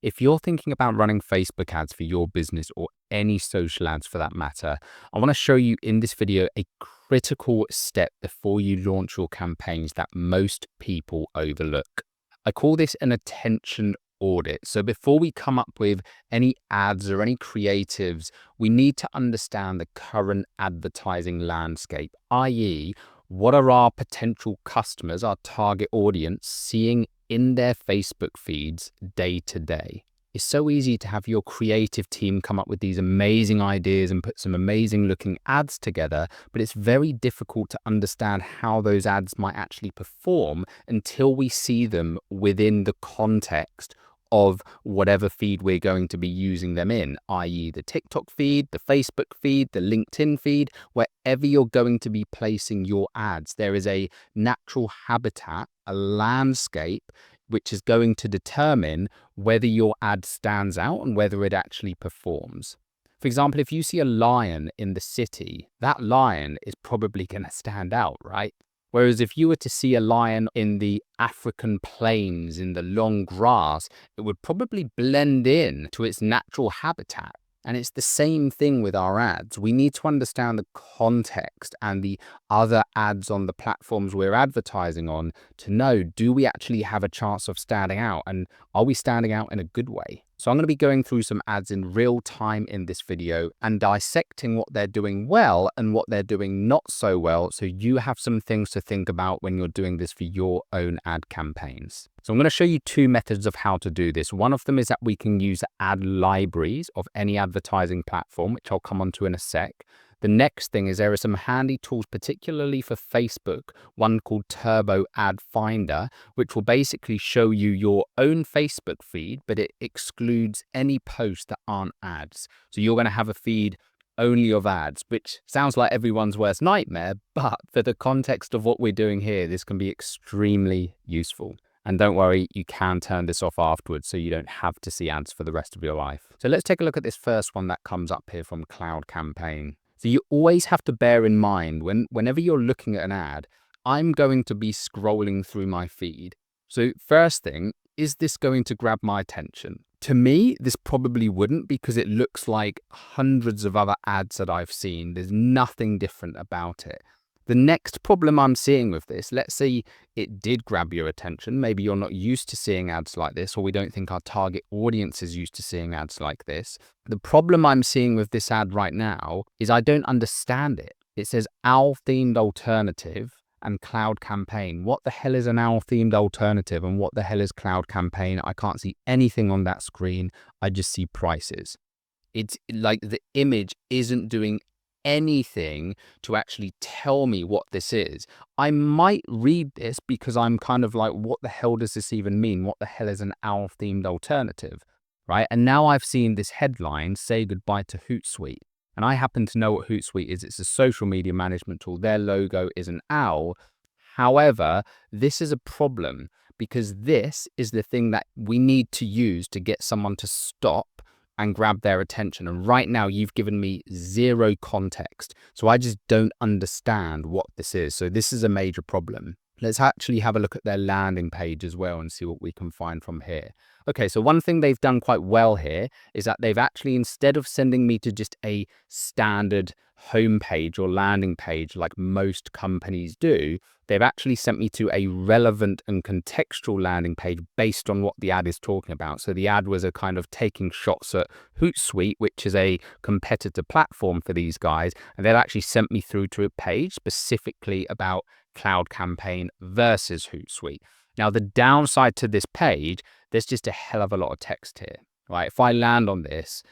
If you're thinking about running Facebook ads for your business or any social ads for that matter, I want to show you in this video a critical step before you launch your campaigns that most people overlook. I call this an attention audit. So before we come up with any ads or any creatives, we need to understand the current advertising landscape, i.e., what are our potential customers, our target audience, seeing in their Facebook feeds day to day? It's so easy to have your creative team come up with these amazing ideas and put some amazing looking ads together, but it's very difficult to understand how those ads might actually perform until we see them within the context of whatever feed we're going to be using them in, i.e. the TikTok feed, the Facebook feed, the LinkedIn feed, wherever you're going to be placing your ads. There is a natural habitat, a landscape, which is going to determine whether your ad stands out and whether it actually performs. For example, if you see a lion in the city, that lion is probably going to stand out, right? Whereas if you were to see a lion in the African plains, in the long grass, it would probably blend in to its natural habitat. And it's the same thing with our ads. We need to understand the context and the other ads on the platforms we're advertising on to know, do we actually have a chance of standing out? And are we standing out in a good way? So I'm going to be going through some ads in real time in this video and dissecting what they're doing well and what they're doing not so well, so you have some things to think about when you're doing this for your own ad campaigns. So I'm going to show you two methods of how to do this. One of them is that we can use ad libraries of any advertising platform, which I'll come onto in a sec. The next thing is there are some handy tools, particularly for Facebook, one called Turbo Ad Finder, which will basically show you your own Facebook feed, but it excludes any posts that aren't ads. So you're going to have a feed only of ads, which sounds like everyone's worst nightmare, but for the context of what we're doing here, this can be extremely useful. And don't worry, you can turn this off afterwards so you don't have to see ads for the rest of your life. So let's take a look at this first one that comes up here from Cloud Campaign. So you always have to bear in mind whenever you're looking at an ad, I'm going to be scrolling through my feed. So first thing, is this going to grab my attention? To me, this probably wouldn't, because it looks like hundreds of other ads that I've seen. There's nothing different about it. The next problem I'm seeing with this, let's say it did grab your attention. Maybe you're not used to seeing ads like this, or we don't think our target audience is used to seeing ads like this. The problem I'm seeing with this ad right now is I don't understand it. It says owl-themed alternative and Cloud Campaign. What the hell is an owl-themed alternative and what the hell is Cloud Campaign? I can't see anything on that screen. I just see prices. It's like the image isn't doing anything to actually tell me what this is. I might read this because I'm kind of like, what the hell does this even mean? What the hell is an owl-themed alternative, right? And now I've seen this headline, say goodbye to Hootsuite. And I happen to know what Hootsuite is. It's a social media management tool. Their logo is an owl. However, this is a problem because this is the thing that we need to use to get someone to stop and grab their attention. And right now you've given me zero context. So I just don't understand what this is. So this is a major problem. Let's actually have a look at their landing page as well and see what we can find from here. Okay, so one thing they've done quite well here is that they've actually, instead of sending me to just a standard homepage or landing page like most companies do, they've actually sent me to a relevant and contextual landing page based on what the ad is talking about. So the ad was a kind of taking shots at Hootsuite, which is a competitor platform for these guys. And they've actually sent me through to a page specifically about Cloud Campaign versus Hootsuite. Now, the downside to this page, there's just a hell of a lot of text here, right? If I land on this,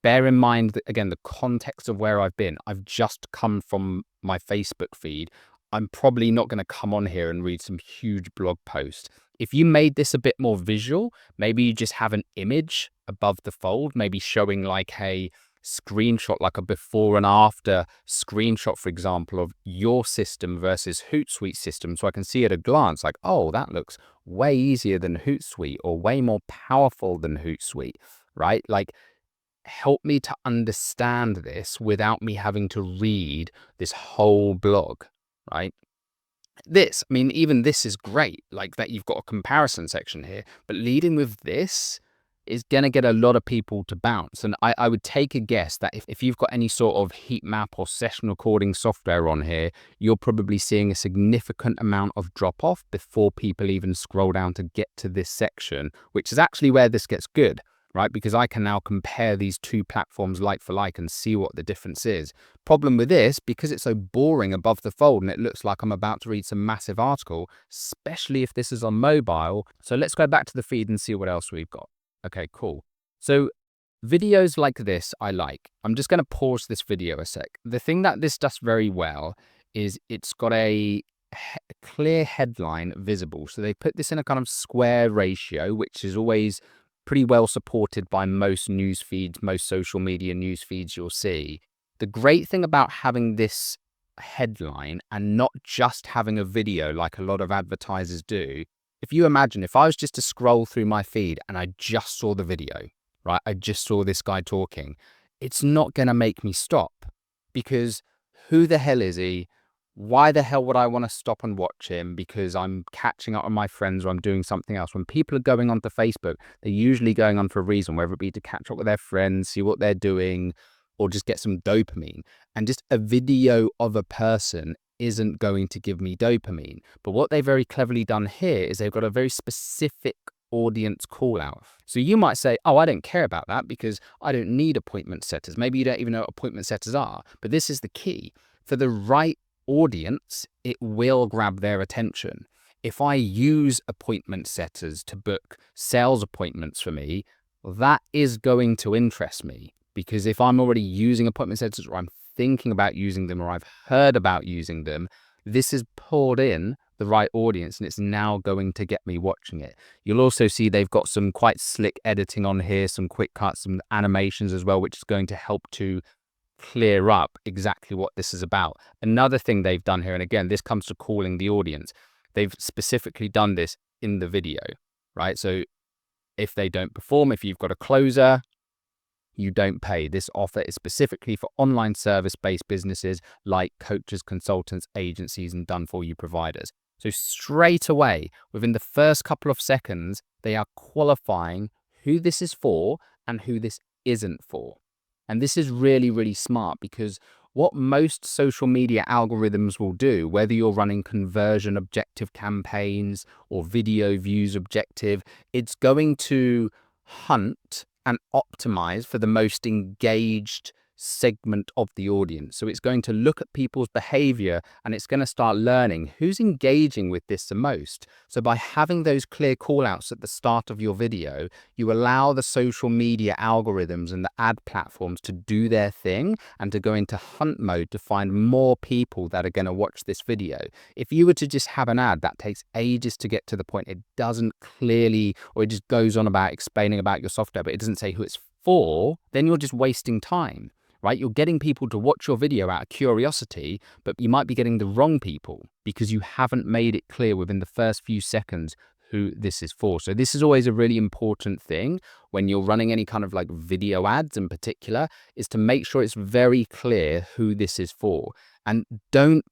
bear in mind that, again, the context of where I've been. I've just come from my Facebook feed. I'm probably not going to come on here and read some huge blog post. If you made this a bit more visual, maybe you just have an image above the fold, maybe showing like a screenshot, like a before and after screenshot, for example, of your system versus Hootsuite system. So I can see at a glance like, oh, that looks way easier than Hootsuite or way more powerful than Hootsuite, right? Like, help me to understand this without me having to read this whole blog, right? This, I mean, even this is great, like that you've got a comparison section here, but leading with this, it's going to get a lot of people to bounce. And I would take a guess that if you've got any sort of heat map or session recording software on here, you're probably seeing a significant amount of drop off before people even scroll down to get to this section, which is actually where this gets good, right? Because I can now compare these two platforms like for like and see what the difference is. Problem with this, because it's so boring above the fold and it looks like I'm about to read some massive article, especially if this is on mobile. So let's go back to the feed and see what else we've got. Okay, cool. So videos like this, I like. I'm just going to pause this video a sec. The thing that this does very well is it's got a clear headline visible. So they put this in a kind of square ratio, which is always pretty well supported by most news feeds, most social media news feeds you'll see. The great thing about having this headline and not just having a video like a lot of advertisers do, if you imagine if I was just to scroll through my feed and I just saw the video, right? I just saw this guy talking, it's not going to make me stop, because who the hell is he? Why the hell would I want to stop and watch him because I'm catching up with my friends or I'm doing something else? When people are going onto Facebook, they're usually going on for a reason, whether it be to catch up with their friends, see what they're doing, or just get some dopamine. And just a video of a person isn't going to give me dopamine. But what they've very cleverly done here is they've got a very specific audience call out. So you might say, oh, I don't care about that because I don't need appointment setters. Maybe you don't even know what appointment setters are. But this is the key. For the right audience, it will grab their attention. If I use appointment setters to book sales appointments for me, that is going to interest me, because if I'm already using appointment setters, or I'm thinking about using them, or I've heard about using them, this has pulled in the right audience and it's now going to get me watching it. You'll also see they've got some quite slick editing on here, some quick cuts, some animations as well, which is going to help to clear up exactly what this is about. Another thing they've done here, and again, this comes to calling the audience, they've specifically done this in the video, right? So if they don't perform, if you've got a closer, you don't pay. This offer is specifically for online service-based businesses like coaches, consultants, agencies, and done-for-you providers. So straight away, within the first couple of seconds, they are qualifying who this is for and who this isn't for. And this is really, really smart, because what most social media algorithms will do, whether you're running conversion objective campaigns or video views objective, it's going to hunt and optimize for the most engaged segment of the audience. So it's going to look at people's behavior and it's going to start learning who's engaging with this the most. So by having those clear call outs at the start of your video, you allow the social media algorithms and the ad platforms to do their thing and to go into hunt mode to find more people that are going to watch this video. If you were to just have an ad that takes ages to get to the point, it doesn't clearly, or it just goes on about explaining about your software, but it doesn't say who it's for, then you're just wasting time. Right? You're getting people to watch your video out of curiosity, but you might be getting the wrong people because you haven't made it clear within the first few seconds who this is for. So this is always a really important thing when you're running any kind of like video ads in particular, is to make sure it's very clear who this is for. And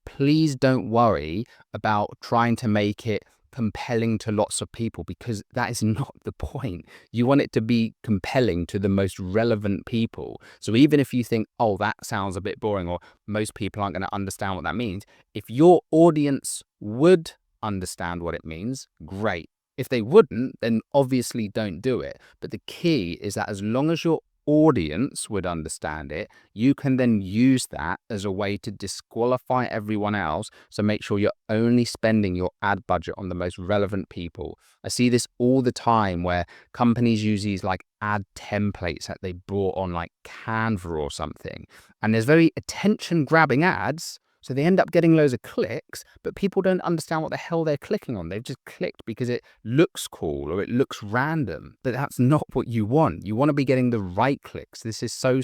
please don't worry about trying to make it compelling to lots of people, because that is not the point. You want it to be compelling to the most relevant people. So even if you think, oh, that sounds a bit boring, or most people aren't going to understand what that means, if your audience would understand what it means, great. If they wouldn't, then obviously don't do it. But the key is that as long as your audience would understand it, you can then use that as a way to disqualify everyone else. So make sure you're only spending your ad budget on the most relevant people. I see this all the time where companies use these like ad templates that they brought on like Canva or something, and there's very attention grabbing ads. So they end up getting loads of clicks, but people don't understand what the hell they're clicking on. They've just clicked because it looks cool or it looks random, but that's not what you want. You want to be getting the right clicks. This is so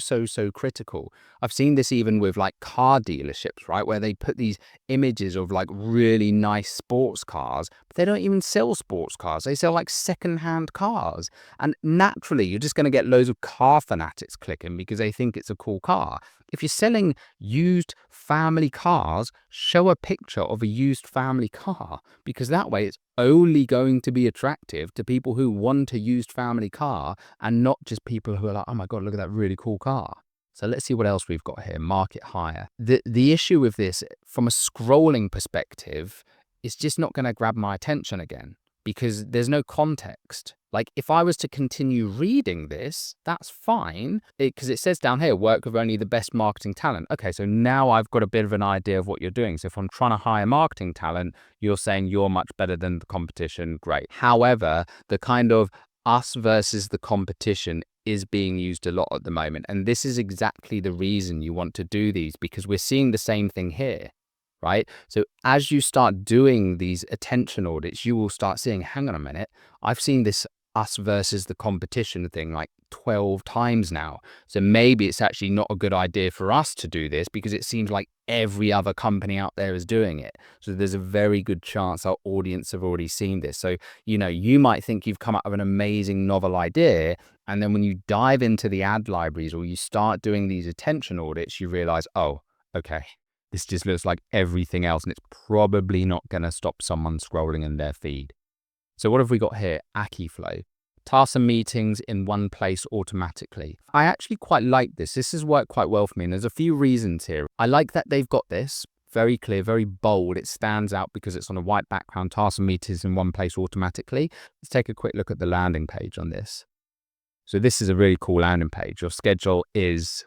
critical. I've seen this even with like car dealerships, right? Where they put these images of like really nice sports cars, but they don't even sell sports cars. They sell like secondhand cars. And naturally, you're just going to get loads of car fanatics clicking because they think it's a cool car. If you're selling used family cars, show a picture of a used family car, because that way it's only going to be attractive to people who want a used family car and not just people who are like, oh my God, look at that really cool car. So let's see what else we've got here. Market higher. The issue with this from a scrolling perspective, it's just not going to grab my attention again because there's no context. Like if I was to continue reading this, that's fine because it says down here, work with only the best marketing talent. Okay, so now I've got a bit of an idea of what you're doing. So if I'm trying to hire marketing talent, you're saying you're much better than the competition. Great. However, the kind of us versus the competition is being used a lot at the moment. And this is exactly the reason you want to do these, because we're seeing the same thing here, right? So as you start doing these attention audits, you will start seeing, hang on a minute, I've seen this us versus the competition thing like 12 times now. So maybe it's actually not a good idea for us to do this because it seems like every other company out there is doing it. So there's a very good chance our audience have already seen this. So, you know, you might think you've come up with an amazing novel idea. And then when you dive into the ad libraries or you start doing these attention audits, you realize, oh, okay, this just looks like everything else. And it's probably not going to stop someone scrolling in their feed. So what have we got here? AccuFlow. Tasks and meetings in one place automatically. I actually quite like this. This has worked quite well for me. And there's a few reasons here. I like that they've got this very clear, very bold. It stands out because it's on a white background. Tasks and meetings in one place automatically. Let's take a quick look at the landing page on this. So this is a really cool landing page. Your schedule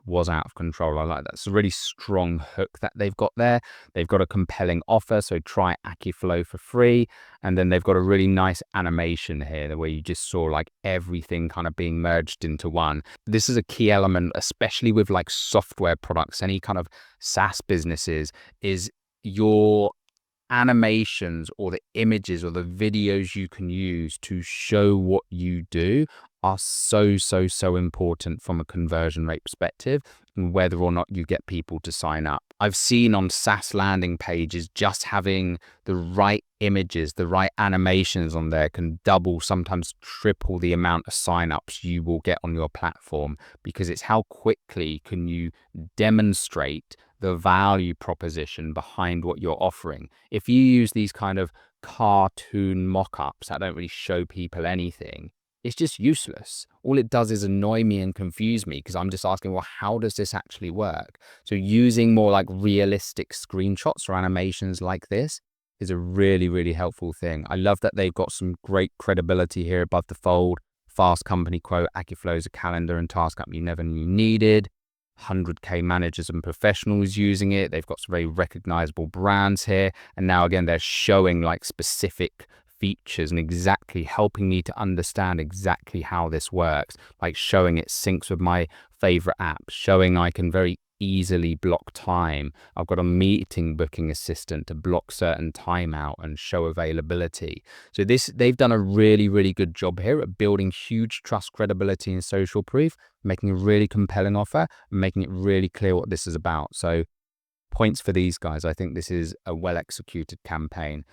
was out of control. I like that. It's a really strong hook that they've got there. They've got a compelling offer. So try AccuFlow for free. And then they've got a really nice animation here where you just saw like everything kind of being merged into one. This is a key element, especially with like software products, any kind of SaaS businesses, is your animations or the images or the videos you can use to show what you do are so important from a conversion rate perspective and whether or not you get people to sign up. I've seen on SaaS landing pages just having the right images, the right animations on there can double, sometimes triple the amount of signups you will get on your platform, because it's how quickly can you demonstrate the value proposition behind what you're offering. If you use these kind of cartoon mock-ups that don't really show people anything, it's just useless. All it does is annoy me and confuse me because I'm just asking, well, how does this actually work? So using more like realistic screenshots or animations like this is a really helpful thing. I love that they've got some great credibility here above the fold. Fast company quote, AccuFlow is a calendar and task app you never knew needed. 100K managers and professionals using it. They've got some very recognizable brands here. And now again, they're showing like specific features and exactly helping me to understand exactly how this works, like showing it syncs with my favorite apps, showing I can very easily block time. I've got a meeting booking assistant to block certain time out and show availability. So they've done a really good job here at building huge trust, credibility, and social proof, making a really compelling offer, and making it really clear what this is about. So points for these guys. I think this is a well executed campaign.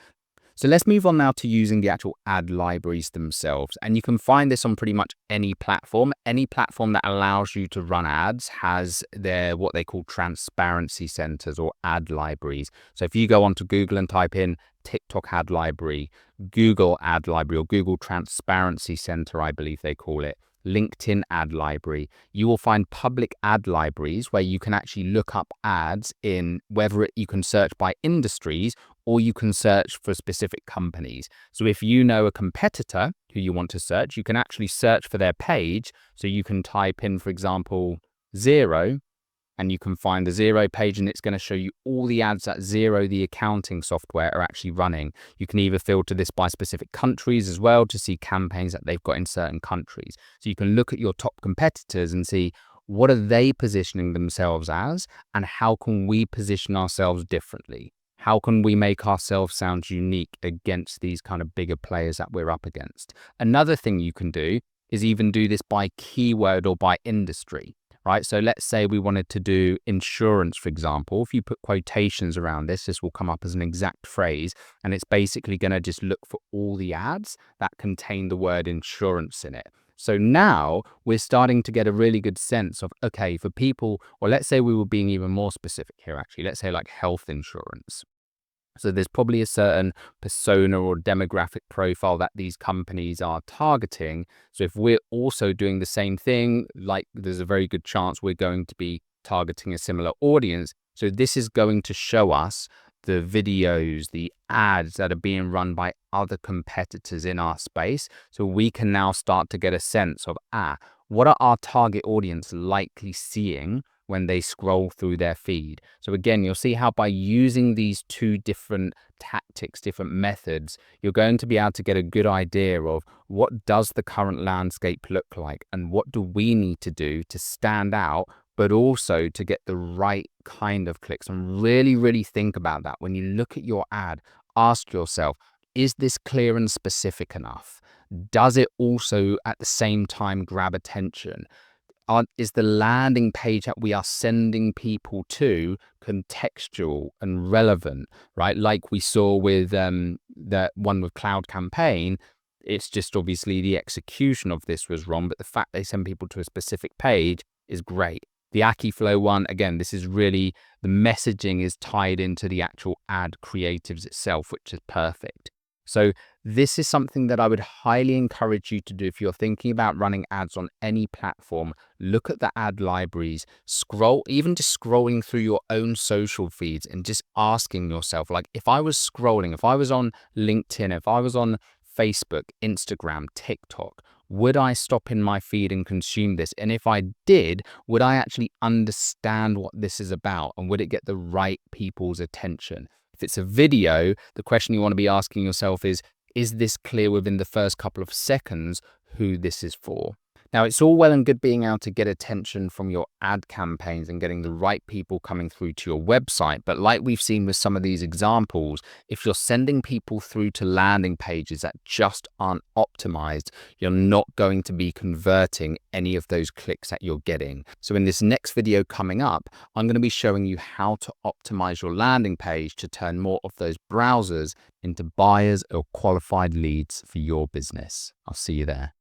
So let's move on now to using the actual ad libraries themselves. And you can find this on pretty much any platform. Any platform that allows you to run ads has their what they call transparency centers or ad libraries. So if you go onto Google and type in TikTok ad library, Google ad library, or Google transparency center, I believe they call it, LinkedIn ad library, you will find public ad libraries where you can actually look up ads in whether you can search by industries or you can search for specific companies. So if you know a competitor who you want to search, you can actually search for their page. So you can type in, for example, Xero, and you can find the Xero page, and it's going to show you all the ads that Xero, the accounting software, are actually running. You can either filter this by specific countries as well to see campaigns that they've got in certain countries. So you can look at your top competitors and see what are they positioning themselves as, and how can we position ourselves differently? How can we make ourselves sound unique against these kind of bigger players that we're up against? Another thing you can do is even do this by keyword or by industry. Right? So let's say we wanted to do insurance, for example. If you put quotations around this, this will come up as an exact phrase, and it's basically going to just look for all the ads that contain the word insurance in it. So now we're starting to get a really good sense of, okay, for people, or let's say we were being even more specific here, actually, let's say like health insurance. So there's probably a certain persona or demographic profile that these companies are targeting. So if we're also doing the same thing, like there's a very good chance we're going to be targeting a similar audience. So this is going to show us the videos, the ads that are being run by other competitors in our space. So we can now start to get a sense of, what are our target audience likely seeing when they scroll through their feed? So again, you'll see how by using these two different tactics, different methods, you're going to be able to get a good idea of what does the current landscape look like and what do we need to do to stand out, but also to get the right kind of clicks. And really, really think about that. When you look at your ad, ask yourself, is this clear and specific enough? Does it also at the same time grab attention? Is the landing page that we are sending people to contextual and relevant, right? Like we saw with the one with Cloud Campaign, it's just obviously the execution of this was wrong, but the fact they send people to a specific page is great. The AkiFlow one, again, this is really, the messaging is tied into the actual ad creatives itself, which is perfect. So this is something that I would highly encourage you to do if you're thinking about running ads on any platform. Look at the ad libraries, even just scrolling through your own social feeds and just asking yourself, like, if I was scrolling, if I was on LinkedIn, if I was on Facebook, Instagram, TikTok, would I stop in my feed and consume this? And if I did, would I actually understand what this is about? And would it get the right people's attention? If it's a video, the question you want to be asking yourself is this clear within the first couple of seconds who this is for? Now, it's all well and good being able to get attention from your ad campaigns and getting the right people coming through to your website. But like we've seen with some of these examples, if you're sending people through to landing pages that just aren't optimized, you're not going to be converting any of those clicks that you're getting. So in this next video coming up, I'm going to be showing you how to optimize your landing page to turn more of those browsers into buyers or qualified leads for your business. I'll see you there.